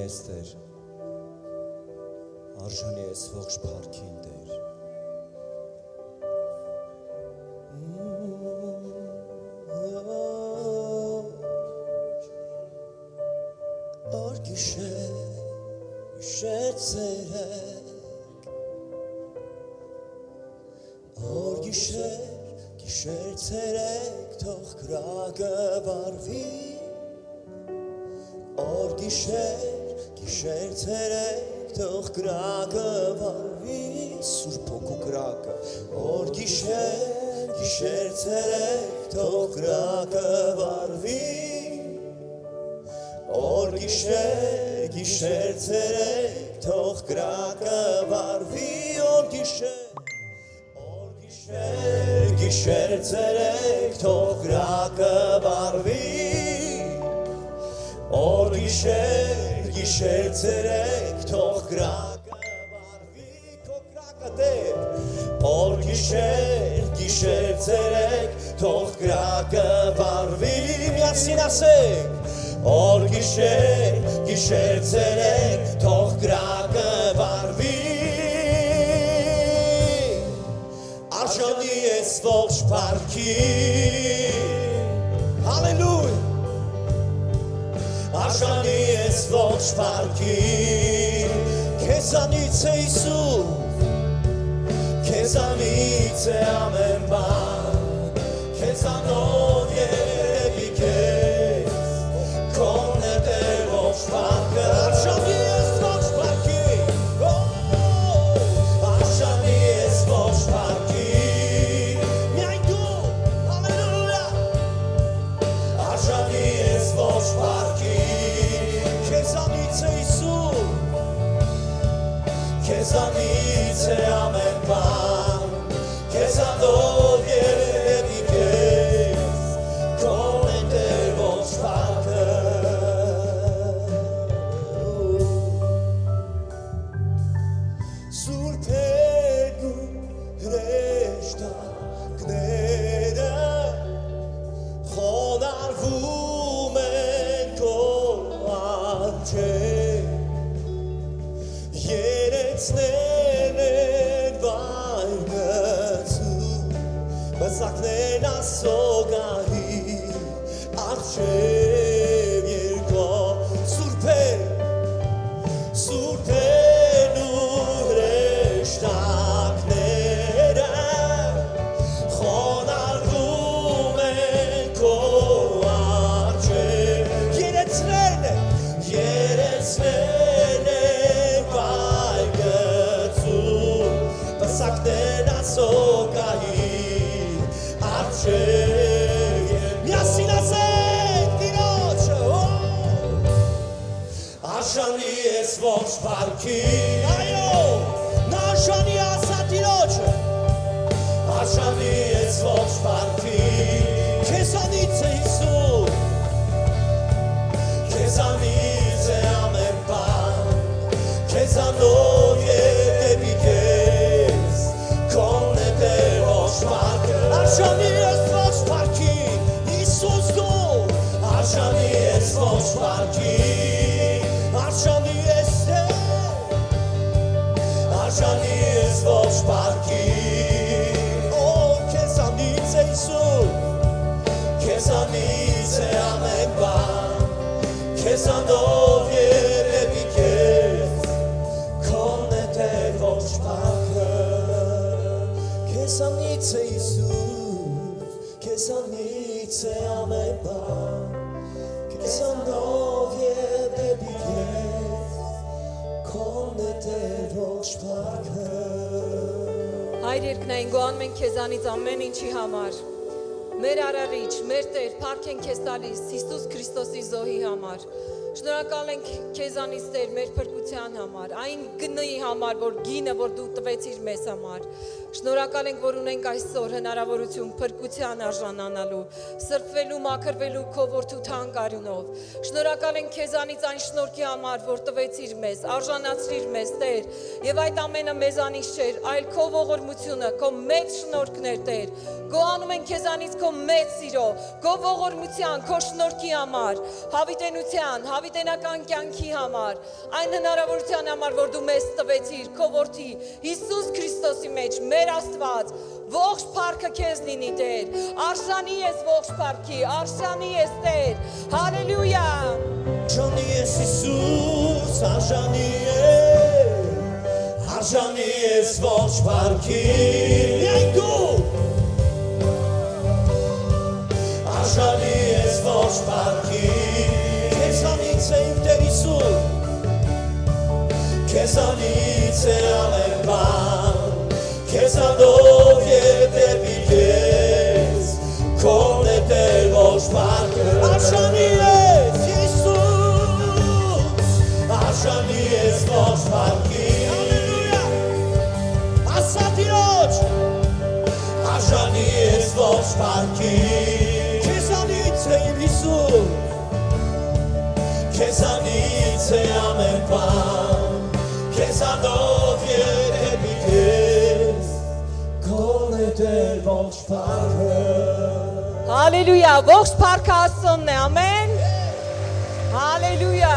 ես Տեր, արժանի ես ողջ փառքին Տեր։ Օր գիշեր, գիշեր ցերեկ, օր գիշեր, գիշեր ցերեկ, թող կրակը վառվի, օր գիշեր, գիշեր ցերեկ, թող կրակը վառվի, Սուրբ Հոգու կրակը, օր գիշեր, գիշեր ցերեկ, թող կրակը վառվի, օր գիշեր, գիշեր ցերեկ, թող կրակը վառվի, օր գիշեր, գիշեր ցերեկ, թող կրակը վառվի, օր գիշեր, գիշեր ցերեկ, թող կրակը վառվի, քո կրակը Տեր, օր գիշեր, գիշեր ցերեկ, թող կրակը վառվի, միասին ասենք, օր գիշեր, գիշեր ցերեկ, թող կրակը վառվի, արժանի ես ողջ փառքին, հալելույա, արժանի ես ողջ փառքին, քեզանից է Հիսուս, քեզանից է ամեն բան, քեզանով երևի քեզ, քոն է Տեր ողջ փառքը, արժանի ես ողջ փառքին, արժանի ես ողջ փառքին, միայն դու, հալելույա, արժանի ես ողջ փառքին, քեզանից է Հիսուս, քեզանից է ամեն բան, քեզանով երևի քեզ, քոն է Տեր ողջ փառքը, Սուրբերն ու հրեշտակները խոնարհվում են քո առջև, երեցներն են վայր գցում, բզակներն ասոգահի առջև երկո, Սուրբերն ու հրեշտակները խոնարհվում են քո առջև, երեցներն են վայր գցում, բզակներն ասոգահի առջև, միասին ասենք Տիրոջը, արժանի ես ողջ փառքին, այո, նա արժանի ասա Տիրոջը, արժանի ես ողջ փառքին, քեզանից է Հիսուս, քեզանից է ամեն բան, քեզանով երևի քեզ, քոն է Տեր ողջ փառքը, արժանի ես ողջ փառքին, Հիսուս դու, արժանի ես ողջ փառքին, արժանի ես Տեր, արժանի ես ողջ փառքին, օ քեզանից է Հիսուս, քեզանից է ամեն բան, քեզանով երևի քեզ, քոն է Տեր ողջ փառքը, քեզանից է Հիսուս, քեզանից է ամեն բան, քեզանով երևի քեզ, քոն է Տեր ողջ փառքը, Հայր երկնային գոհանում ենք քեզանից ամեն ինչի համար, մեր արարիչ, մեր Տեր, փառք ենք քեզ տալիս Հիսուս Քրիստոսի զոհի համար, շնորհակալ ենք քեզանից Տեր մեր փրկության համար, այն գնի համար, որ գինը, որ դու տվեցիր մեզ համար, շնորհակալ ենք, որ ունենք այսօր հնարավորություն փրկության արժանանալու, սրբվելու, մաքրվելու քո որդու թանկ արյունով, շնորհակալ ենք քեզանից այն շնորհքի համար, որ տվեցիր մեզ, արժանացրիր մեզ Տեր, եւ այդ ամենը մեզանից չէր, այլ քո ողորմությունը, քո մեծ շնորհքն էր Տեր, գոհանում ենք քեզանից քո մեծ սիրո, քո ողորմության, քո շնորհքի համար, հավիտենության, հավիտենական կյանքի համար, այն հնարավորության համար, որ դու մեզ տվեցիր, քո որդի Հիսուս Քրիստոսի մեջ, մեր Աստված, ողջ փառքը քեզ լինի Տեր, արժանի ես ողջ փառքի, արժանի ես Տեր, հալելույա, արժանի ես Հիսուս, արժանի ես ողջ փառքի, միայն դու արժանի ես ողջ փառքի, քեզանից է իմ Տեր Հիսուս, քեզանից է ամեն բան, քեզանով եւ դեպի քեզ, քոն է Տեր ողջ փառքը, արժանի ես Հիսուս, արժանի ես ողջ փառքի, հալելույա, ասա Տիրոջ, արժանի ես ողջ փառքի, քեզանից է իմ Հիսուս, քեզանից է ամեն բան, քեզանով եւ դեպի քեզ, քոն է Տեր ողջ փառքը, հալելույա, ողջ փառքը Աստծոն է, ամեն, հալելույա,